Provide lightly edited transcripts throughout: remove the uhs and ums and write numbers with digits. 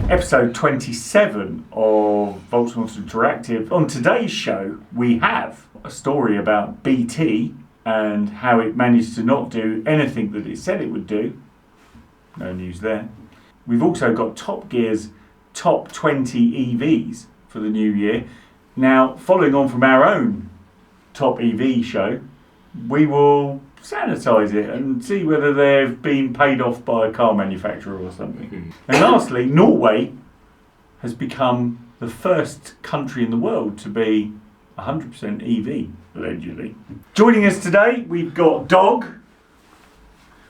Episode 27 of Voltsmonster Interactive. On today's show, we have a story about BT and how it managed to not do anything that it said it would do. No news there. We've also got Top Gear's top 20 EVs for the new year. Now, following on from our own top EV show, we will sanitise it and see whether they've been paid off by a car manufacturer or something. And lastly, Norway has become the first country in the world to be 100% EV, allegedly. Joining us today, we've got Dog,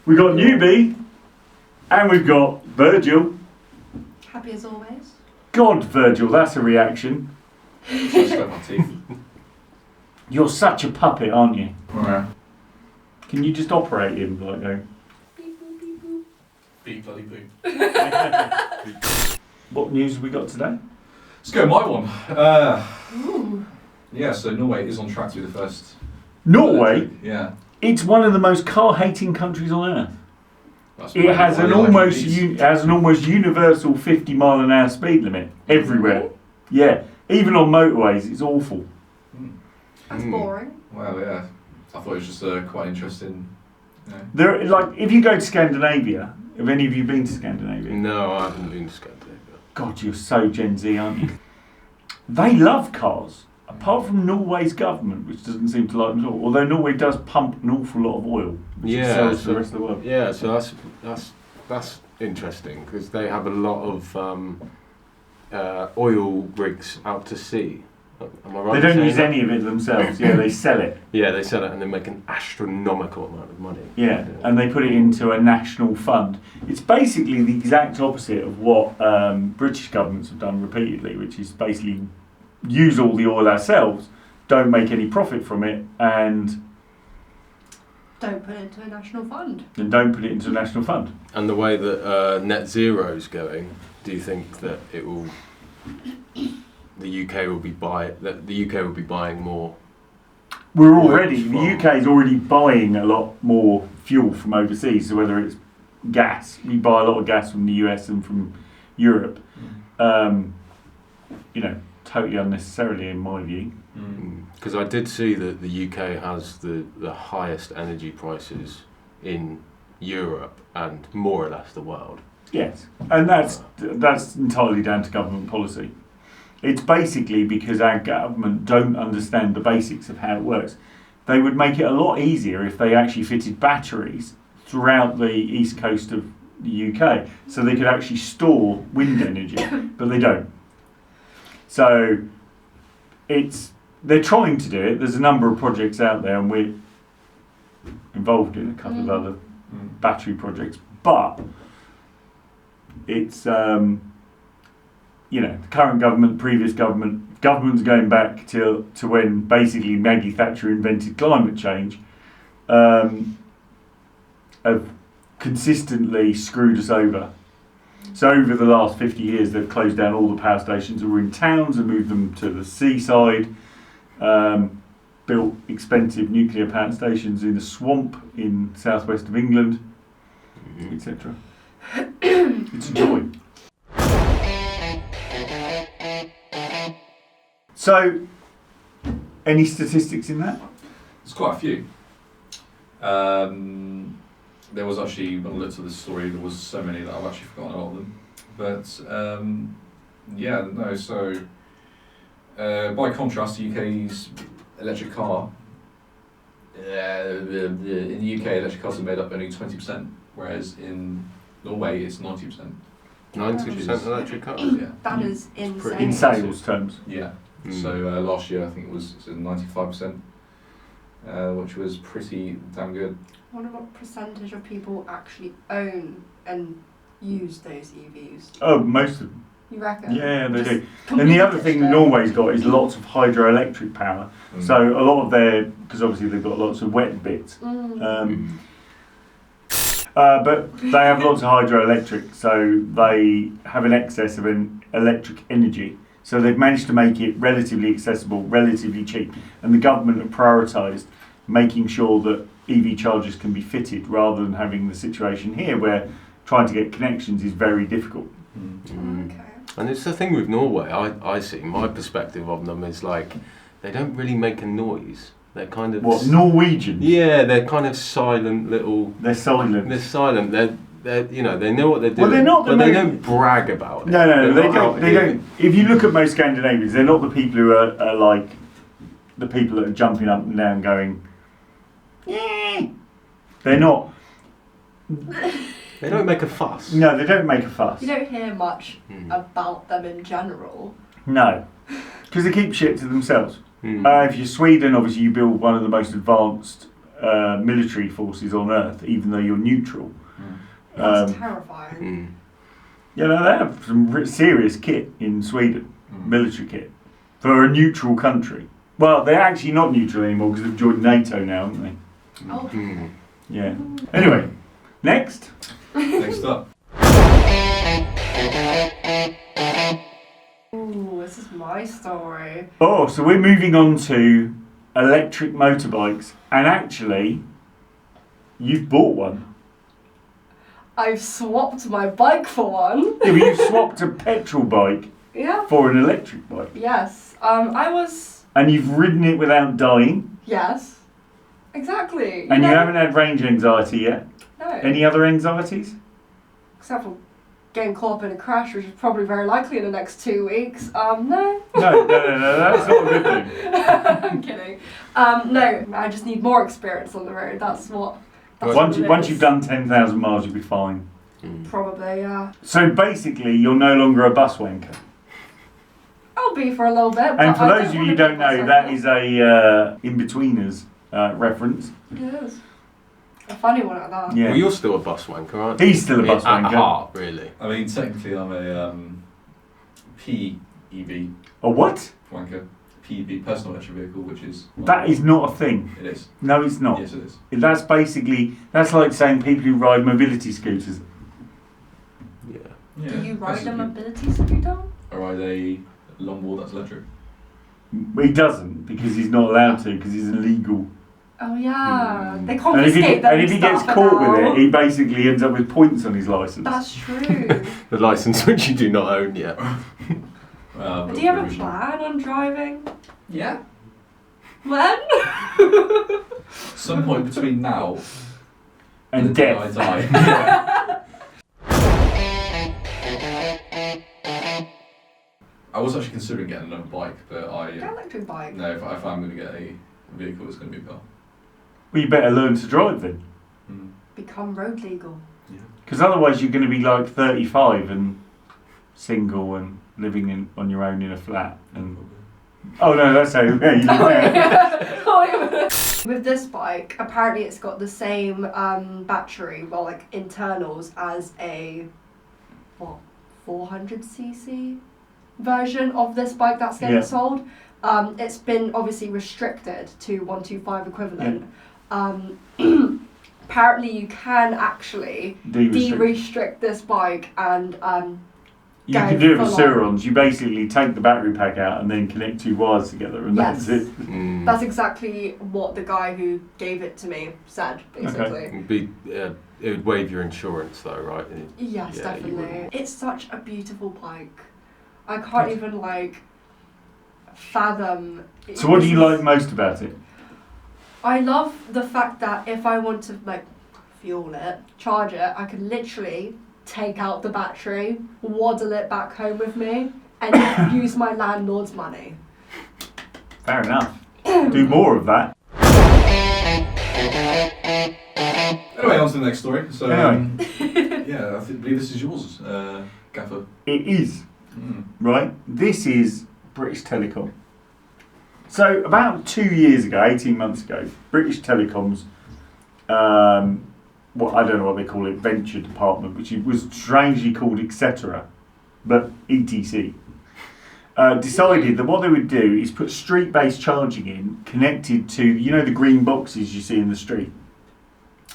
we've got Newbie, and we've got Virgil. Happy as always. God, Virgil, that's a reaction. You're such a puppet, aren't you? Yeah. Can you just operate him like going? Beep boop beep boop. Beep bloody boop. What news have we got today? Let's go my one. Ooh. Yeah, so Norway is on track to be the first. Norway? Yeah. It's one of the most car-hating countries on earth. That's It has an almost universe. universal 50-mile-an-hour speed limit everywhere. Really? Yeah, even on motorways, it's awful. That's boring. Well, yeah. I thought it was just quite interesting. You know. There, like, if you go to Scandinavia, have any of you been to Scandinavia? No, I haven't been to Scandinavia. God, you're so Gen Z, aren't you? They love cars, apart from Norway's government, which doesn't seem to like them at all. Although Norway does pump an awful lot of oil, which it sells to the rest of the world. Yeah, so that's interesting because they have a lot of oil rigs out to sea. Am I right? They don't use any of it themselves. Yeah, they sell it. Yeah, they sell it and they make an astronomical amount of money. Yeah, and they put it into a national fund. It's basically the exact opposite of what British governments have done repeatedly, which is basically use all the oil ourselves, don't make any profit from it, and Don't put it into a national fund. don't put it into a national fund. And the way that net zero is going, do you think that it will? The UK will be buying more. The from- UK is already buying a lot more fuel from overseas. So whether it's gas, we buy a lot of gas from the US and from Europe. Totally unnecessarily in my view. Because I did see that the UK has the highest energy prices in Europe and more or less the world. Yes, and that's entirely down to government policy. It's basically because our government don't understand the basics of how it works. They would make it a lot easier if they actually fitted batteries throughout the east coast of the UK, so they could actually store wind energy, but they don't. So they're trying to do it. There's a number of projects out there, and we're involved in a couple of other battery projects, but it's the current government, previous governments going back to when basically Maggie Thatcher invented climate change, have consistently screwed us over. So over the last 50 years, they've closed down all the power stations that were in towns and moved them to the seaside, built expensive nuclear power stations in a swamp in southwest of England, etc. It's a joy. So, any statistics in that? There's quite a few. There was actually, when I looked at this story, there was so many that I've actually forgotten a lot of them. But by contrast, the UK's electric car, in the UK, electric cars are made up only 20%, whereas in Norway it's 90%. 90% electric cars. Yeah. That is insane. In sales terms? Yeah. So last year I think it was 95%, which was pretty damn good. I wonder what percentage of people actually own and use those EVs. Oh, most of them. You reckon? Yeah, they do. Just And the other thing completely Norway's got is lots of hydroelectric power. So a lot of because obviously they've got lots of wet bits. But they have lots of hydroelectric, so they have an excess of electric energy. So they've managed to make it relatively accessible, relatively cheap. And the government have prioritised making sure that EV chargers can be fitted rather than having the situation here where trying to get connections is very difficult. Okay. And it's the thing with Norway, I see, my perspective of them is like, they don't really make a noise. They're kind of... What, Norwegians? Yeah, they're kind of silent little... They're silent. They're silent. They're you know, they know what they're doing. Well, they're not the but they most- don't brag about it. No, They're they not don't. out They here- don't. If you look at most Scandinavians, they're not the people who are like the people that are jumping up and down going, yeah. They're not. They don't make a fuss. No, they don't make a fuss. You don't hear much Mm. about them in general. No, because they keep shit to themselves. Mm. If you're Sweden, obviously you build one of the most advanced military forces on earth, even though you're neutral. That's Um, terrifying. Mm. You know, they have some serious kit in Sweden, Mm. military kit, for a neutral country. Well, they're actually not neutral anymore because they've joined NATO now, haven't they? Oh. Mm. Yeah. Anyway, next. Next up. Ooh, this is my story. Oh, so we're moving on to electric motorbikes, and actually, you've bought one. I've swapped my bike for one. Yeah, but you've swapped a petrol bike Yeah. for an electric bike, Yes. I was. and you've ridden it without dying, Yes. Exactly. and you know- haven't had range anxiety yet. No. Any other anxieties? Except for getting caught up in a crash, which is probably very likely in the next 2 weeks. No. No, that's not a good thing. I'm kidding. No, I just need more experience on the road. That's what. That's Once what it once is. you've done 10,000 miles, you'll be fine. Mm. Probably, yeah. So basically, you're no longer a bus wanker. I'll be for a little bit. And but for I those don't of you wanna who be don't know, myself. that is a in-betweeners reference. It is. A funny one at that. Yeah. Well, you're still a bus wanker, aren't you? He's still a bus At wanker. heart, really. I mean, technically, I'm a PEV A what? wanker. PEV, personal electric vehicle, which is. That is not a thing. It is. No, it's not. Yes, it is. That's basically, that's like saying people who ride mobility scooters. Yeah. Yeah, Do you ride a basically. mobility scooter? I ride a longboard that's electric. He doesn't because he's not allowed to because he's illegal. Oh yeah, Mm. they And confiscate them. if he gets stuff caught with now. it, he basically ends up with points on his license. That's true. The license which you do not own yet. Do you have a plan on driving? Yeah. When? Some point between now And the day death. I die. I was actually considering getting another bike, but Get an electric bike. no, if I'm going to get a vehicle, it's going to be a car. Well, you better learn to drive then. Mm. Become road legal. Because otherwise you're going to be like 35 and single and living on your own in a flat. And oh no, that's how you live there. With this bike, apparently it's got the same battery, well, like internals, as a 400cc version of this bike that's getting Yeah. sold. It's been obviously restricted to 125 equivalent. Apparently, you can actually de-restrict this bike and You go can do it with full on. Cirons. You basically take the battery pack out and then connect two wires together, and Yes. that's it. Mm. That's exactly what the guy who gave it to me said, basically. It'd be, it would waive your insurance though, right? Yes, Yeah, you definitely. wouldn't. It's such a beautiful bike. I can't even fathom. So what do you This is- like most about it? I love the fact that if I want to fuel it, charge it, I can literally take out the battery, waddle it back home with me, and use my landlord's money. Fair enough. Do more of that. Anyway, on to the next story. So, Anyway. yeah, believe this is yours, Gaffer. It is, Mm. right? This is British Telecom. So about 2 years ago, 18 months ago, British Telecom's, well, I don't know what they call it, venture department, which it was strangely called etc., but ETC, decided that what they would do is put street-based charging in, connected to, you know, the green boxes you see in the street.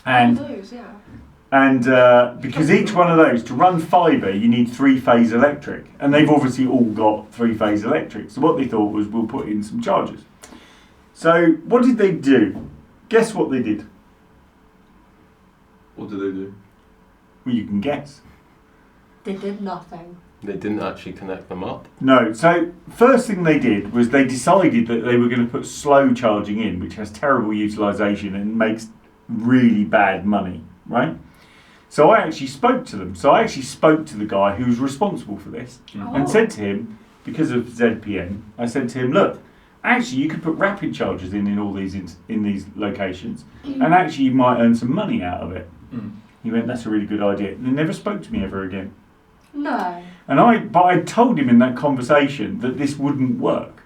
And Those, yeah. And because each one of those, to run fibre, you need three-phase electric. And they've obviously all got three-phase electric. So what they thought was, we'll put in some chargers. So what did they do? Guess what they did? What do they do? Well, you can guess. They did nothing. They didn't actually connect them up. No. So first thing they did was they decided that they were going to put slow charging in, which has terrible utilisation and makes really bad money, right? So I actually spoke to them. So I actually spoke to the guy who was responsible for this and said to him, because of ZPN, I said to him, look, actually you could put rapid chargers in all these in these locations, and actually you might earn some money out of it. He went, that's a really good idea. And he never spoke to me ever again. No. But I told him in that conversation that this wouldn't work.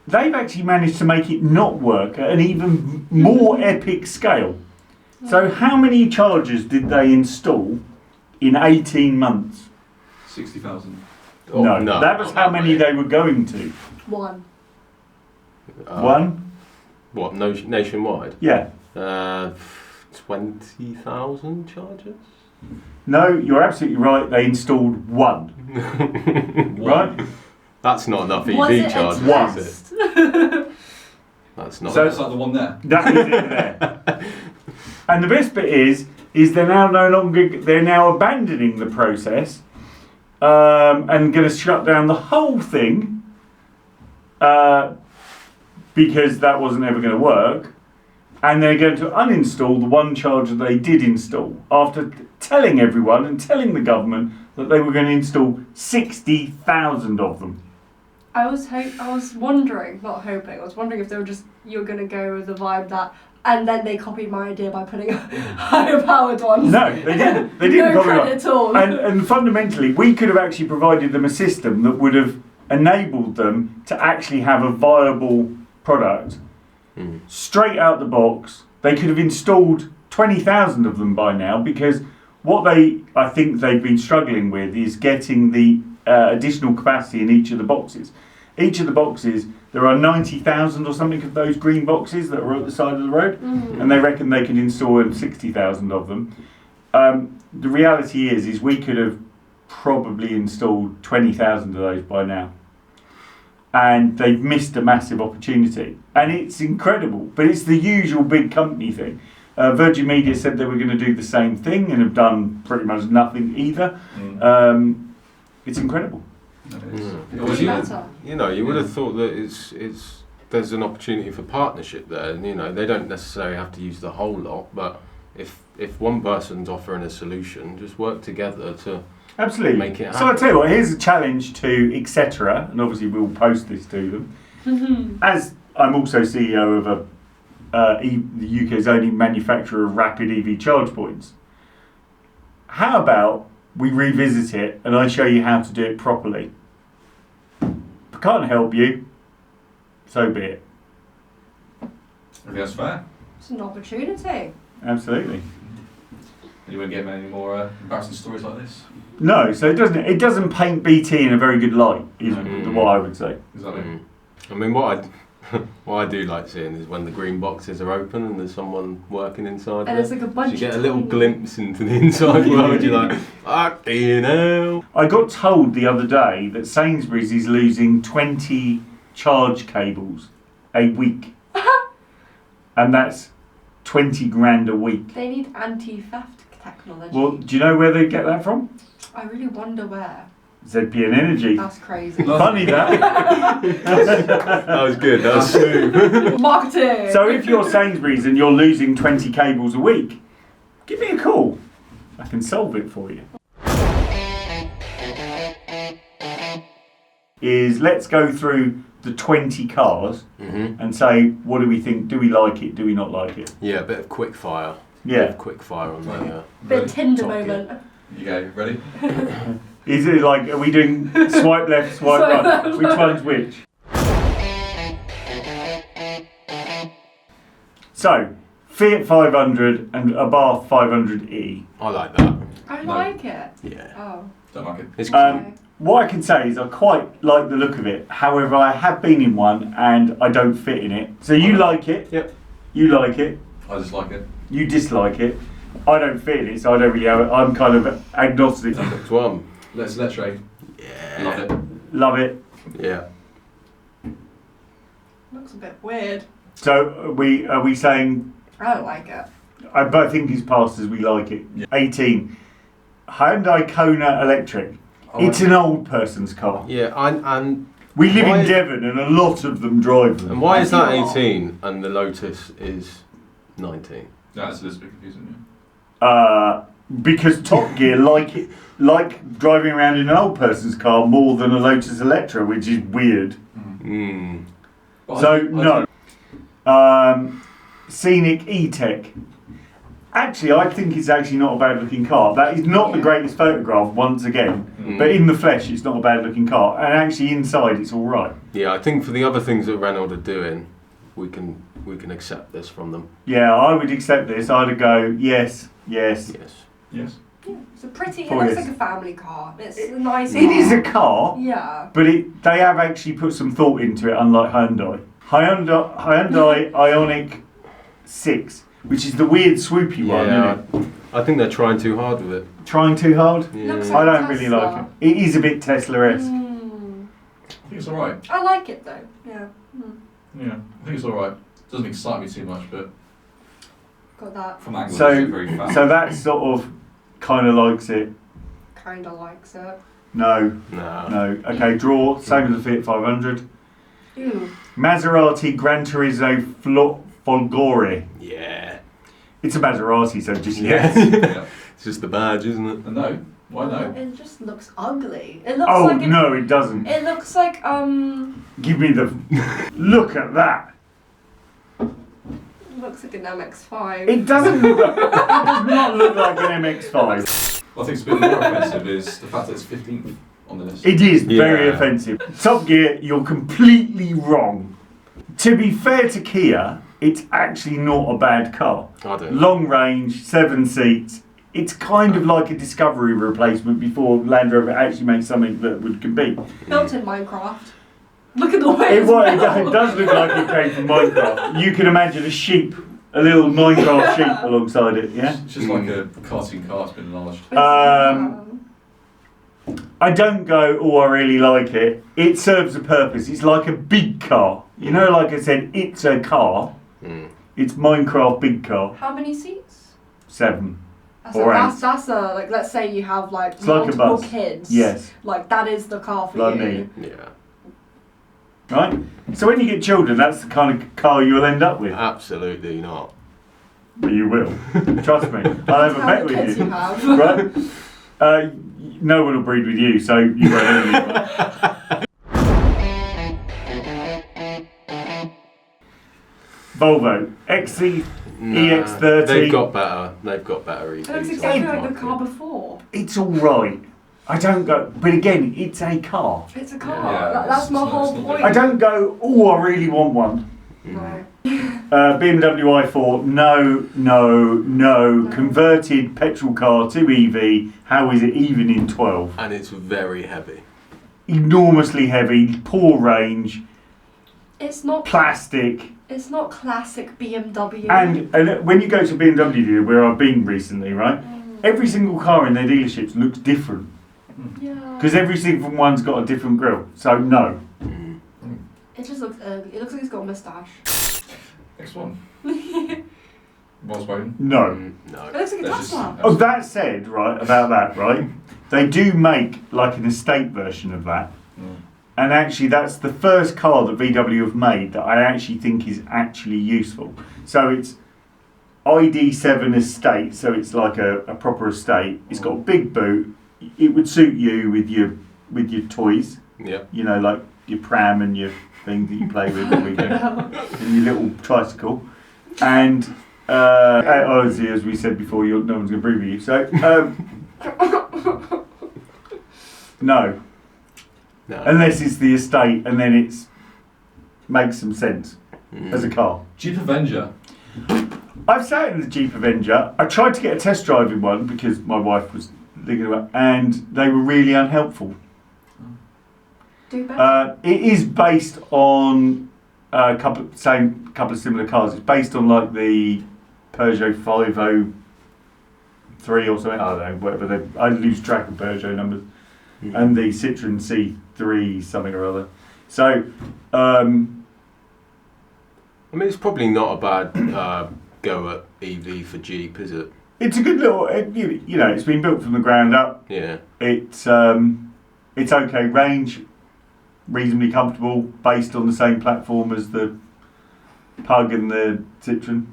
They've actually managed to make it not work at an even more epic scale. So how many chargers did they install in 18 months? 60,000. No, that was how many they were going to. One. One? What, nationwide? Yeah. 20,000 chargers? No, you're absolutely right. They installed one. Right? That's not enough Was EV it chargers, a is it? test? That's not. So- That's like the one there. That is it there. And the best bit is they're now they're now abandoning the process and going to shut down the whole thing because that wasn't ever going to work. And they're going to uninstall the one charger they did install after telling everyone and telling the government that they were going to install 60,000 of them. I was wondering if they were just, you're going to go with the vibe that, and then they copied my idea by putting higher powered ones. No, they didn't. They didn't No copy credit at all. And fundamentally, we could have actually provided them a system that would have enabled them to actually have a viable product straight out the box. They could have installed 20,000 of them by now, because what I think they've been struggling with is getting the additional capacity in each of the boxes. Each of the boxes, there are 90,000 or something of those green boxes that are at the side of the road, and they reckon they could install 60,000 of them. The reality is we could have probably installed 20,000 of those by now. And they've missed a massive opportunity. And it's incredible, but it's the usual big company thing. Virgin Media said they were going to do the same thing and have done pretty much nothing either. It's incredible. You would have thought that there's an opportunity for partnership there, and they don't necessarily have to use the whole lot, but if one person's offering a solution, just work together to absolutely make it happen. So I tell you what, here's a challenge to etc. and obviously we'll post this to them. As I'm also CEO of the UK's only manufacturer of rapid EV charge points. How about we revisit it and I show you how to do it properly? If I can't help you, so be it. I think that's fair. It's an opportunity. Absolutely. You won't get any more embarrassing stories like this? No, so it doesn't paint BT in a very good light, is what I would say. Exactly. I mean, what I do like seeing is when the green boxes are open and there's someone working inside. And it's like a bunch you get a of little tiny- glimpse into the inside world. You're like, fucking hell. I got told the other day that Sainsbury's is losing 20 charge cables a week. And that's 20 grand a week. They need anti-theft technology. Well, do you know where they get that from? I really wonder where. ZPN Energy. That's crazy. Funny that. That was good. That was smooth. Marketing! So if you're Sainsbury's and you're losing 20 cables a week, give me a call. I can solve it for you. Let's go through the 20 cars and say, what do we think? Do we like it? Do we not like it? Yeah, a bit of quick fire. Yeah. Bit of quick fire on there. Bit of Tinder Top moment. gear. You go, ready? Is it like, are we doing swipe left, swipe right? Which one's which? So, Fiat 500 and a Bath 500e. I like that. I No. like it. Yeah. Oh. Don't like it. It's What I can say is I quite like the look of it. However, I have been in one and I don't fit in it. So you like it. Yep. You like it. I just like it. You dislike it. I don't fit in it, so I don't really have it. I'm kind of agnostic. Next one. Let's trade. Yeah. Love it. Love it. Yeah. Looks a bit weird. So are we saying? I don't like it. I both think it's passed as we like it. Yeah. 18. Hyundai Kona Electric. It's an old person's car. Yeah, and We live Why- in Devon and a lot of them drive them. and why is that I see a lot. 18 and the Lotus is 19? That's a little bit confusing. Because Top Gear like driving around in an old person's car more than a Lotus Electra, which is weird. Mm. But So I no. Scenic E-Tech. Actually, I think it's actually not a bad looking car. That is not the greatest photograph, once again, Mm. but in the flesh, it's not a bad looking car. And actually, inside, it's all right. Yeah, I think for the other things that Renault are doing, we can accept this from them. Yeah, I would accept this. I'd go yes, yes. Yes. Yes. Yeah, it's a pretty. It Oh, looks yes. like a family car. It's a nice. It car. is a car, Yeah. but they have actually put some thought into it, unlike Hyundai. Hyundai Ioniq 6, which is the weird swoopy one, Yeah, isn't it? I think they're trying too hard with it. Trying too hard? Yeah. Looks I like don't a really Tesla. like it. It is a bit Tesla-esque. I think it's alright. I like it though. Yeah. Yeah. I think it's alright. Doesn't excite me too much, but Got that. from angles So- it's very fast. So that sort of kind of likes it. Kinda likes it. No, No. no. Okay, draw. Same as the Fiat 500. Ooh. Maserati Gran Turismo Folgore. Yeah. It's a Maserati, so just Yeah. yes. Yeah. It's just the badge, isn't it? And no. Why no? It just looks ugly. It looks Oh like no, it doesn't. It looks like Give me the. Look at that. It looks like an MX-5. It doesn't look. It does not look like an MX-5. What I think is a bit more offensive is the fact that it's 15th on the list. It is very Yeah. offensive. Top Gear, you're completely wrong. To be fair to Kia, it's actually not a bad car. I don't. Long range, 7 seats. It's kind of like a Discovery replacement before Land Rover actually makes something that would compete. Built in Minecraft. Look at the way it's It built. does look like it came from Minecraft. You can imagine a sheep, a little Minecraft sheep alongside it, yeah? It's just like a cartoon car that's been enlarged. I don't go, oh, I really like it. It serves a purpose. It's like a big car. You know, like I said, it's a car. Mm. It's Minecraft big car. How many seats? 7. So Or that's a, like, let's say you have like It's like a multiple bus. kids. Yes. Like that is the car for Like you. me. Yeah. Right? So when you get children, that's the kind of car you'll end up with. Absolutely not. But you will. Trust me. I'll have a How bet many with kids you. you have. Right? No one will breed with you, so you won't own anyone. Volvo XC EX30. They've got better. They've got better EVs. It looks on exactly the like the market. car before. It's all right. I don't go, but again, it's a car. It's a car. Yeah, That's it's my not- whole it's not point. I don't go, oh, I really want one. No. BMW i4, no. Converted petrol car to EV. How is it even in 12? And it's very heavy. Enormously heavy, poor range, It's not. plastic. It's not classic BMW. And when you go to a BMW dealer, where I've been recently, right? Every single car in their dealerships looks different. Yeah. Because every single one's got a different grille. So, no. It just looks ugly. It looks like he's got a moustache. Next one. Volkswagen. No. No. It looks like a That's just- Tesla. Oh, that said, right, about that, right? They do make like an estate version of that. Mm. And actually, that's the first car that VW have made that I actually think is actually useful. So it's ID7 estate, so it's like a proper estate. It's got a big boot. It would suit you with your toys, Yep. you know, like your pram and your thing that you play with the weekend, and your little tricycle. And obviously, as we said before, no one's going to breathe with you. So no. No. Unless it's the estate, and then it's makes some sense as a car. Jeep Avenger. I've sat in the Jeep Avenger. I tried to get a test drive in one because my wife was thinking about, and they were really unhelpful. Do better. It is based on a couple of similar cars. It's based on like the Peugeot 503 or something. I don't know, whatever. I lose track of Peugeot numbers. And the Citroen C3 something or other. So, I mean, it's probably not a bad go at EV for Jeep, is it? it's a good little, you know, it's been built from the ground up. Yeah. It's It's okay. Range, reasonably comfortable, based on the same platform as the Pug and the Citroen.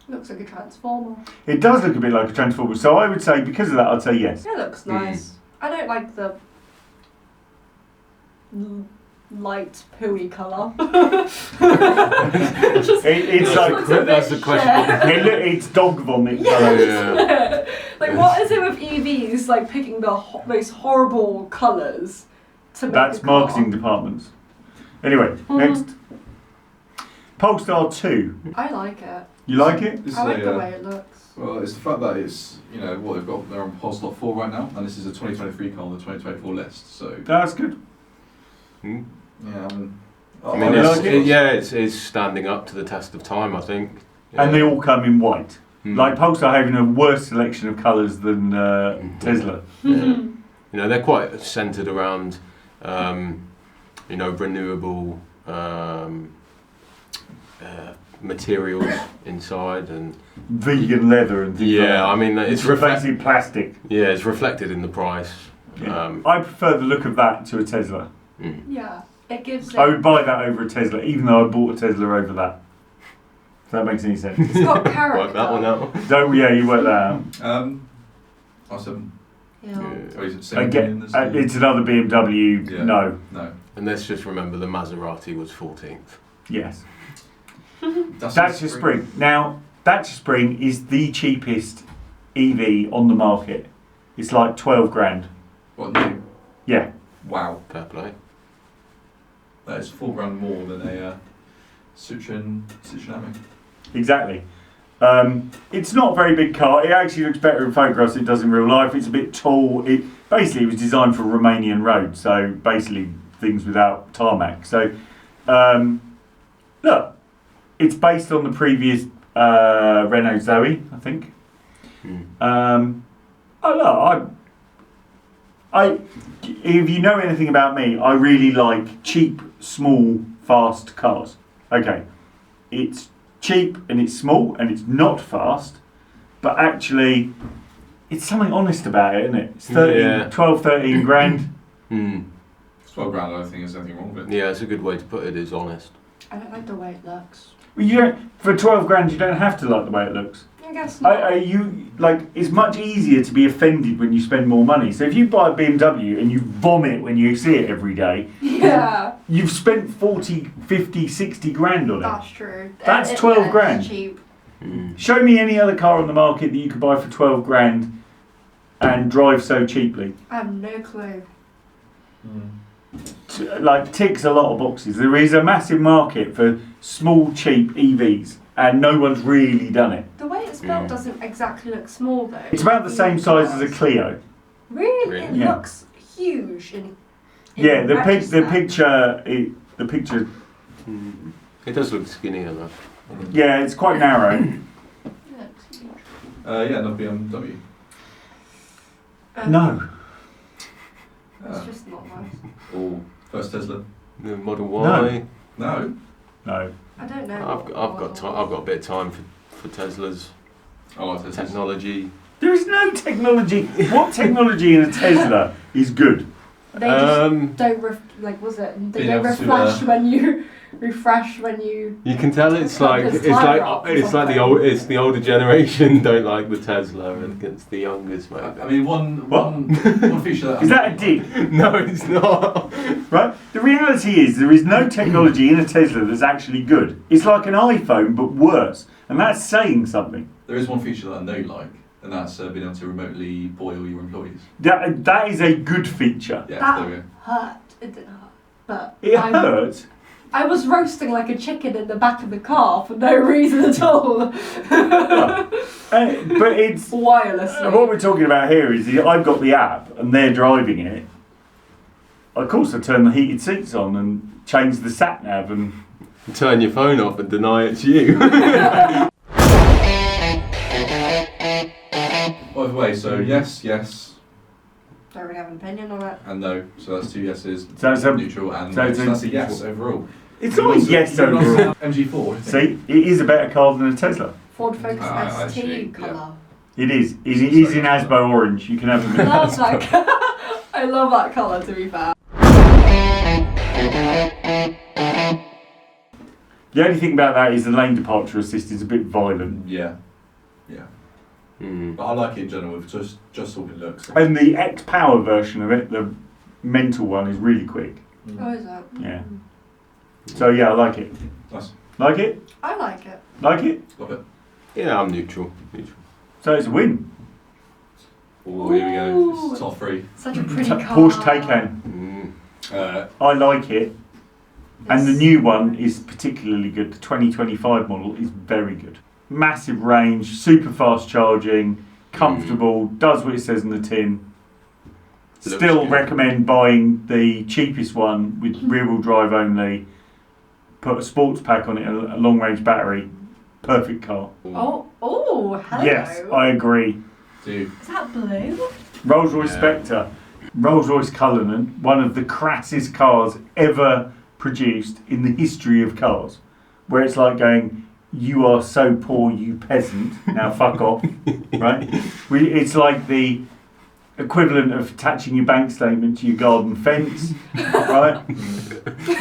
Looks like a transformer. It does look a bit like a Transformer, so I would say, because of that, I'd say yes. It looks nice. I don't like the light pooey colour. It's like, that's the question. it's dog vomit Yeah. colour. Yeah. Like, what is it with EVs, like, picking the most horrible colours to make That's a car? marketing departments. Anyway, next. Polestar 2. I like it. You like it? This I is like a, the way it looks. Well, it's the fact that it's, you know, what they've got, they're on Polestar 4 right now, and this is a 2023 car on the 2024 list, so... That's good. Yeah, I mean, it's standing up to the test of time, I think. Yeah. And they all come in white. Mm. Like Polestar having a worse selection of colours than Tesla. Yeah. You know, they're quite centred around, you know, renewable materials inside and Vegan leather and things like that. I mean, it's basically plastic. Yeah, it's reflected in the price. Yeah. I prefer the look of that to a Tesla. Yeah, it gives I it... would buy that over a Tesla, even though I bought a Tesla over that. If that makes any sense. It's got character. Work that one out. You work that out. R7. Yeah. Or is it 7 Again, million? it's another BMW. Yeah. No. And let's just remember the Maserati was 14th. Yes. Dacia Spring. Now, Dacia Spring is the cheapest EV on the market. It's like 12 grand. What, new? Yeah. Wow. Fair play. That is £4 more than a Citroen Ami. Exactly. It's not a very big car. It actually looks better in photographs than it does in real life. It's a bit tall. It was designed for Romanian roads, so basically things without tarmac. So, look, it's based on the previous Renault Zoe, I think. If you know anything about me, I really like cheap, small, fast cars. Okay, it's cheap and it's small and it's not fast, but actually it's something honest about it, isn't it? It's 12, 13 grand. It's 12 grand, I don't think there's anything wrong with it. Yeah, it's a good way to put it, is honest. I don't like the way it looks. Well, you don't, for 12 grand, you don't have to like the way it looks. I guess not. It's much easier to be offended when you spend more money. So if you buy a BMW and you vomit when you see it every day, yeah, you've spent 40, 50, 60 grand on it. That's true. That's 12 grand. It's cheap. Show me any other car on the market that you could buy for 12 grand and drive so cheaply. I have no clue. Ticks a lot of boxes. There is a massive market for small, cheap EVs, and no one's really done it. The way it's built doesn't exactly look small though. It's about the same size as a Clio. Really? It Yeah. looks huge. The picture. It does look skinny enough. Yeah, it's quite narrow. It looks huge. Another BMW. No. It's just not nice. Or first Tesla. The Model Y. No. No. I don't know. I've got time. I've got a bit of time for Teslas. I like Teslas. Technology. There is no technology. What technology in a Tesla is good? They just don't was it? They don't refresh when you. You can tell it's Put like this it's tire like up or it's like something. the older generation don't like the Tesla and it's the youngest maybe. I mean, one feature that... Is that a dig? No, it's not. Right? The reality is there is no technology in a Tesla that's actually good. It's like an iPhone but worse, and that's saying something. There is one feature that I know you like, and that's being able to remotely boil your employees. That is a good feature. Yeah, That there we go. hurt. It didn't hurt. But It hurts. I was roasting like a chicken in the back of the car for no reason at all. But it's Wirelessly. what we're talking about here is I've got the app and they're driving it. Of course, I turn the heated seats on and change the sat nav and Turn your phone off and deny it's you. By the way, so yes, Don't really have an opinion on it. and no. So that's 2 yeses, so it's a, neutral, and so no. it's So a- that's a yes overall. it's not a yes overall. MG4. See, it is a better car than a Tesla. Ford Focus I ST see, colour. It is. It is in Asbo orange. You can have them I in love Asbo. that. I love that colour. To be fair. The only thing about that is the lane departure assist is a bit violent. Yeah. But I like it in general, with just talking looks. And the X Power version of it, the mental one, is really quick. Oh, is that? Yeah. So yeah, I like it. Nice. Like it? I like it. Like it? Love it. Yeah, I'm neutral. So it's a win. Oh, here we go. Ooh. This is top three. Such a pretty car. Porsche Taycan. I like it. And the new one is particularly good. The 2025 model is very good. Massive range, super fast charging, comfortable, does what it says in the tin. Looks Still good. recommend buying the cheapest one with rear-wheel drive only. Put a sports pack on it, a long-range battery. Perfect car. Oh, hello. Yes, I agree. Dude. Is that blue? Rolls Royce Yeah. Spectre. Rolls Royce Cullinan, one of the crassest cars ever produced in the history of cars. Where it's like going, you are so poor, you peasant. Now fuck off. Right? It's like the equivalent of attaching your bank statement to your garden fence. Right?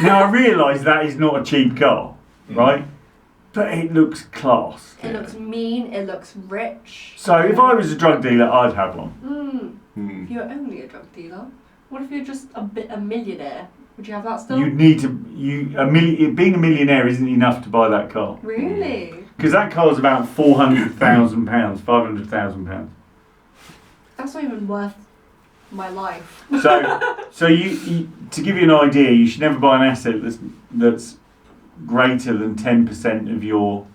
Now I realise that is not a cheap car. Right? But it looks class. It looks mean. It looks rich. So if I was a drug dealer, I'd have one. If you're only a drug dealer, what if you're just a millionaire? Would you have that still? You'd need to. Being a millionaire isn't enough to buy that car. Really? Because that car is about £400,000, £500,000. That's not even worth my life. So you to give you an idea, you should never buy an asset that's greater than 10% of your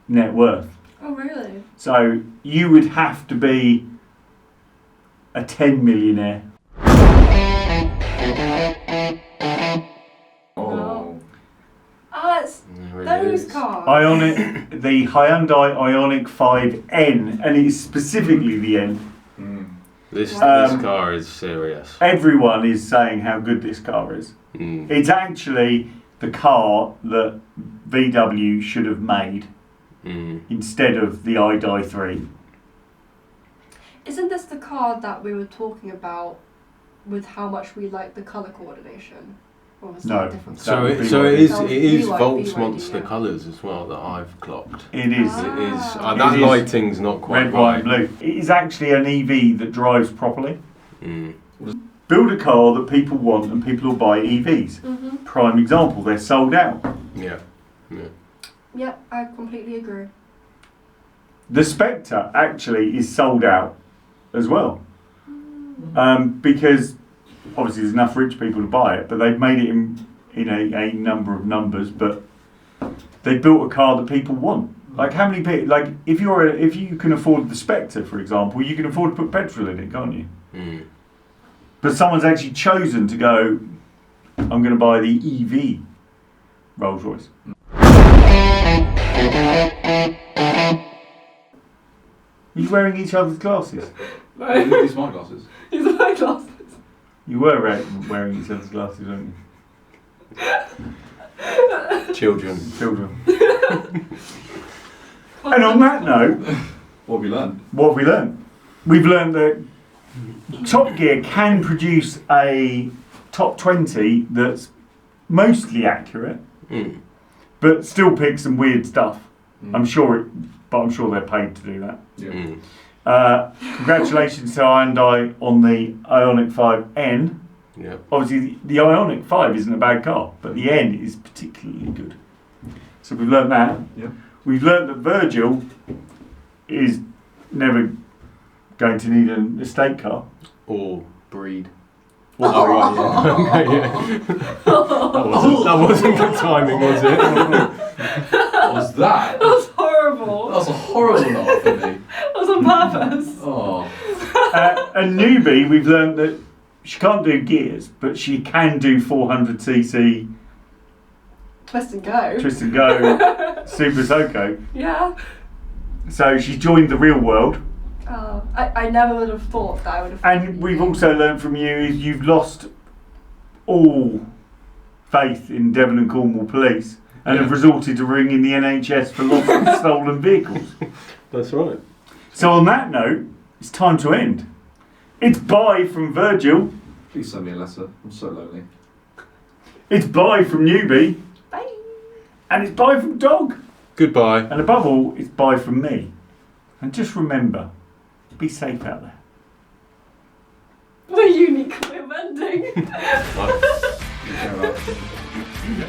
net worth. Oh, really? So you would have to be a 10 millionaire. Oh. It's those cars. The Hyundai Ioniq 5N, and it's specifically the N. This Um, car is serious. Everyone is saying how good this car is. Mm. It's actually the car that VW should have made instead of the iDi3. Isn't this the car that we were talking about with how much we like the colour coordination? Or was that No. a different So So would it, be so what it it is. is. It is BYD, Voltsmonster yeah. colours as well that I've clocked. It is. Ah. It is. It That is lighting's not quite red, white, right. and blue. It is actually an EV that drives properly. Mm. Build a car that people want and people will buy EVs. Prime example, they're sold out. Yeah. Yep, I completely agree. The Spectre actually is sold out as well. Because obviously there's enough rich people to buy it, but they've made it in a number of numbers, but they built a car that people want. Like how many people, like if you can afford the Spectre, for example, you can afford to put petrol in it, can't you? Mm. But someone's actually chosen to go, I'm going to buy the EV Rolls Royce. Are you wearing each other's glasses? These smart glasses. These are my glasses. You were wearing each other's glasses, weren't you? Children. Children. And on that note, What have we learned? what have we learned? We've learned that Top Gear can produce a top 20 that's mostly accurate, Mm. but still pick some weird stuff. I'm sure they're paid to do that. Yeah. Mm. Congratulations to Hyundai on the Ioniq 5N. Yeah. Obviously, the Ioniq 5 isn't a bad car, but the N is particularly good. So we've learned that. Yeah. We've learned that Virgil is never going to need an estate car. Or breed. Oh, right, yeah. Okay, yeah. That wasn't good timing, was it? What was that? That was horrible. That was a horrible laugh at me. That was on purpose. Oh. A newbie, we've learned that she can't do gears, but she can do 400cc Twist and go. twist and go Super Soco. Yeah. So she's joined the real world. Oh, I never would have thought that I would have. And we've also learned from you is you've lost all faith in Devon and Cornwall police and have resorted to ringing the NHS for lost and stolen vehicles. That's right. So on that note, it's time to end. It's bye from Virgil. Please send me a letter. I'm so lonely. It's bye from Newbie. Bye. And it's bye from Dog. Goodbye. And above all, it's bye from me. And just remember, be safe out there. The unique way of ending. You care about it.